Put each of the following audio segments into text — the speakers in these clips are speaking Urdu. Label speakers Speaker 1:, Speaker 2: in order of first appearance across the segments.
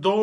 Speaker 1: 2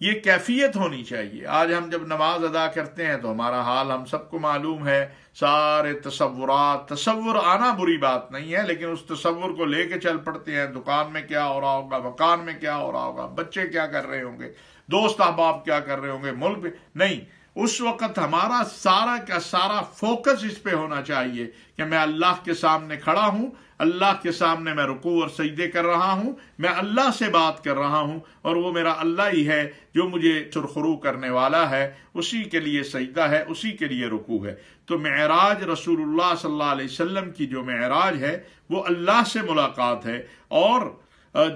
Speaker 1: یہ کیفیت ہونی چاہیے۔ آج ہم جب نماز ادا کرتے ہیں تو ہمارا حال ہم سب کو معلوم ہے، سارے تصور آنا بری بات نہیں ہے، لیکن اس تصور کو لے کے چل پڑتے ہیں، دکان میں کیا ہو رہا ہوگا، مکان میں کیا ہو رہا ہوگا، بچے کیا کر رہے ہوں گے، دوست احباب کیا کر رہے ہوں گے، ملک پہ نہیں۔ اس وقت ہمارا سارا کا سارا فوکس اس پہ ہونا چاہیے کہ میں اللہ کے سامنے کھڑا ہوں، اللہ کے سامنے میں رکوع اور سجدے کر رہا ہوں، میں اللہ سے بات کر رہا ہوں، اور وہ میرا اللہ ہی ہے جو مجھے سرخرو کرنے والا ہے، اسی کے لیے سجدہ ہے، اسی کے لیے رکوع ہے۔ تو معراج رسول اللہ صلی اللہ علیہ وسلم کی جو معراج ہے وہ اللہ سے ملاقات ہے، اور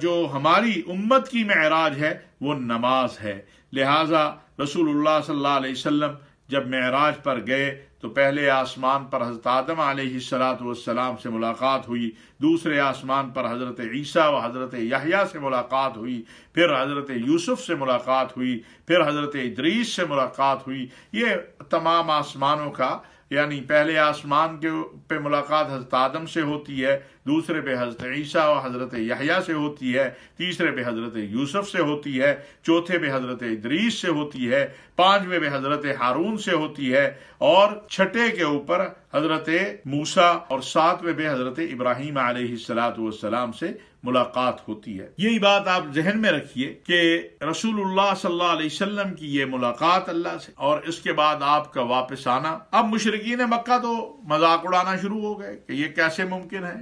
Speaker 1: جو ہماری امت کی معراج ہے وہ نماز ہے۔ لہٰذا رسول اللہ صلی اللہ علیہ وسلم جب معراج پر گئے تو پہلے آسمان پر حضرت آدم علیہ السلام سے ملاقات ہوئی، دوسرے آسمان پر حضرت عیسیٰ و حضرت یحییٰ سے ملاقات ہوئی، پھر حضرت یوسف سے ملاقات ہوئی، پھر حضرت ادریس سے ملاقات ہوئی۔ یہ تمام آسمانوں کا یعنی پہلے آسمان کے پہ ملاقات حضرت آدم سے ہوتی ہے، دوسرے پہ حضرت عیسیٰ و حضرت یحییٰ سے ہوتی ہے، تیسرے پہ حضرت یوسف سے ہوتی ہے، چوتھے پہ حضرت ادریس سے ہوتی ہے، پانچویں پہ حضرت ہارون سے ہوتی ہے، اور چھٹے کے اوپر حضرت موسیٰ، اور ساتویں پہ حضرت ابراہیم علیہ السلام سے ملاقات ہوتی ہے۔ یہی بات آپ ذہن میں رکھیے کہ رسول اللہ صلی اللہ علیہ وسلم کی یہ ملاقات اللہ سے، اور اس کے بعد آپ کا واپس آنا۔ اب مشرکین مکہ تو مذاق اڑانا شروع ہو گئے کہ یہ کیسے ممکن ہے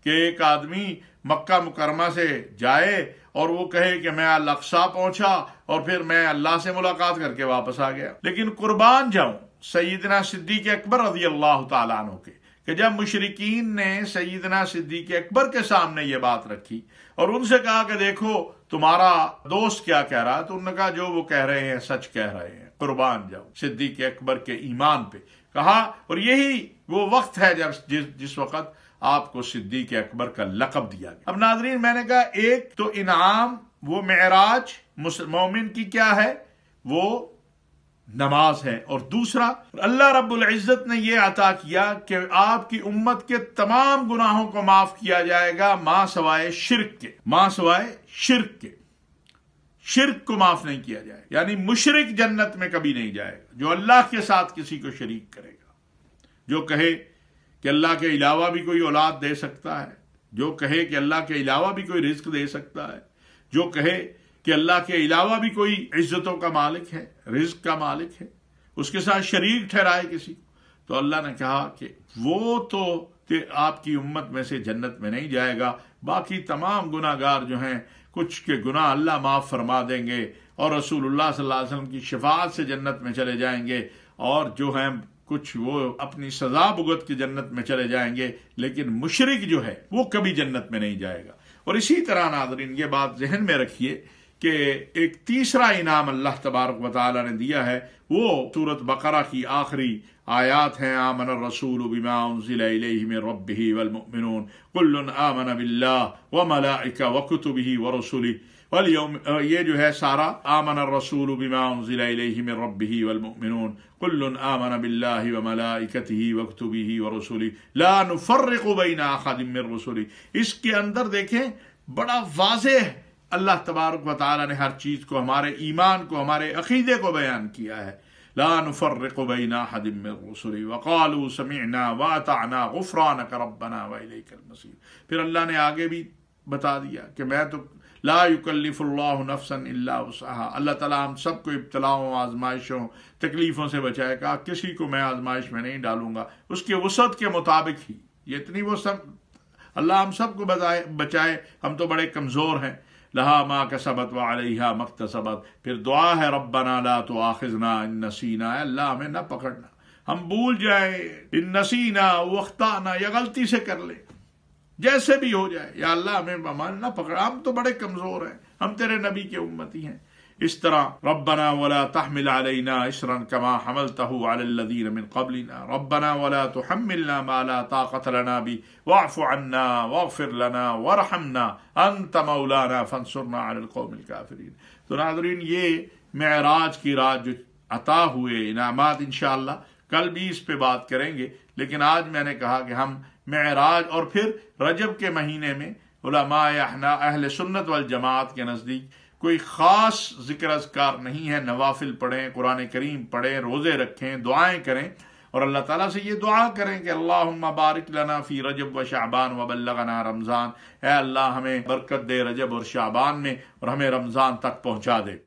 Speaker 1: کہ ایک آدمی مکہ مکرمہ سے جائے اور وہ کہے کہ میں الاقصی پہنچا اور پھر میں اللہ سے ملاقات کر کے واپس آ گیا۔ لیکن قربان جاؤں سیدنا صدیق اکبر رضی اللہ تعالیٰ عنہ کے، کہ جب مشرکین نے سیدنا صدیق اکبر کے سامنے یہ بات رکھی اور ان سے کہا کہ دیکھو تمہارا دوست کیا کہہ رہا ہے، تو انہوں نے کہا جو وہ کہہ رہے ہیں سچ کہہ رہے ہیں، قربان جاؤ صدیق اکبر کے ایمان پہ کہا۔ اور یہی وہ وقت ہے جس وقت آپ کو صدیق اکبر کا لقب دیا گیا۔ اب ناظرین، میں نے کہا ایک تو انعام وہ معراج مومن کی کیا ہے، وہ نماز ہے، اور دوسرا اللہ رب العزت نے یہ عطا کیا کہ آپ کی امت کے تمام گناہوں کو معاف کیا جائے گا ماں سوائے شرک کے، ماں سوائے شرک کے، شرک کو معاف نہیں کیا جائے گا، یعنی مشرک جنت میں کبھی نہیں جائے گا جو اللہ کے ساتھ کسی کو شریک کرے گا، جو کہے کہ اللہ کے علاوہ بھی کوئی اولاد دے سکتا ہے، جو کہے کہ اللہ کے علاوہ بھی کوئی رزق دے سکتا ہے، جو کہے کہ اللہ کے علاوہ بھی کوئی عزتوں کا مالک ہے، رزق کا مالک ہے، اس کے ساتھ شریک ٹھہرائے کسی کو، تو اللہ نے کہا کہ وہ تو آپ کی امت میں سے جنت میں نہیں جائے گا، باقی تمام گناہ گار جو ہیں کچھ کے گناہ اللہ معاف فرما دیں گے اور رسول اللہ صلی اللہ علیہ وسلم کی شفاعت سے جنت میں چلے جائیں گے، اور جو ہیں کچھ وہ اپنی سزا بھگت کے جنت میں چلے جائیں گے، لیکن مشرک جو ہے وہ کبھی جنت میں نہیں جائے گا۔ اور اسی طرح ناظرین یہ بات ذہن میں رکھیے کہ ایک تیسرا انعام اللہ تبارک و تعالی نے دیا ہے، وہ سورۃ بقرہ کی آخری آیات ہیں، آمن الرسول بما انزل الیہ من ربہ والمؤمنون کل آمن باللہ وملائکہ وکتبہ ورسلہ والیوم، یہ جو ہے سارا آمن الرسول بما انزل الیہ من ربہ والمؤمنون کل آمن باللہ وملائکتہ وکتبہ ورسلہ لا نفرق بین احد من رسلہ۔ اس کے اندر دیکھیں بڑا واضح اللہ تبارک و تعالی نے ہر چیز کو، ہمارے ایمان کو، ہمارے عقیدے کو بیان کیا ہے، لا نفرق بین احد من رسلہ وقالوا سمعنا واطعنا غفرانک ربنا والیک المصیر۔ پھر اللہ نے آگے بھی بتا دیا کہ میں تو لا یکلف اللہ نفسا الا وسعها، اللہ تعالیٰ ہم سب کو ابتلاؤں، آزمائشوں، تکلیفوں سے بچائے، کہا کسی کو میں آزمائش میں نہیں ڈالوں گا، اس کے وسعت کے مطابق ہی، یہ اتنی وہ سب اللہ ہم سب کو بچائے، ہم تو بڑے کمزور ہیں۔ لہا ما کسبت وعلیہا ما اکتسبت، پھر دعا ہے ربنا لا تؤاخذنا ان نسینا، اے اللہ ہمیں نہ پکڑنا، ہم بھول جائیں، ان نسینا واخطانا، یا غلطی سے کر لیں، جیسے بھی ہو جائے، یا اللہ ہمیں نہ پکڑ، ہم تو بڑے کمزور ہیں، ہم تیرے نبی کے امتی ہیں۔ اس طرح ربنا ولا تحمل علينا اسرا كما حملته على الذين من قبلنا ربنا ولا تحملنا ما لا طاقة لنا به واعف عنا واغفر لنا وارحمنا انت مولانا فانصرنا على القوم الكافرين۔ تو ناظرین یہ معراج کی رات جو عطا ہوئے انعامات، انشاءاللہ کل بھی اس پہ بات کریں گے، لیکن آج میں نے کہا کہ ہم معراج، اور پھر رجب کے مہینے میں علماء اہل سنت والجماعت کے نزدیک کوئی خاص ذکر اذکار نہیں ہے، نوافل پڑھیں، قرآن کریم پڑھیں، روزے رکھیں، دعائیں کریں، اور اللہ تعالیٰ سے یہ دعا کریں کہ اللہم بارک لنا فی رجب و شعبان وبلغنا رمضان، اے اللہ ہمیں برکت دے رجب اور شعبان میں، اور ہمیں رمضان تک پہنچا دے۔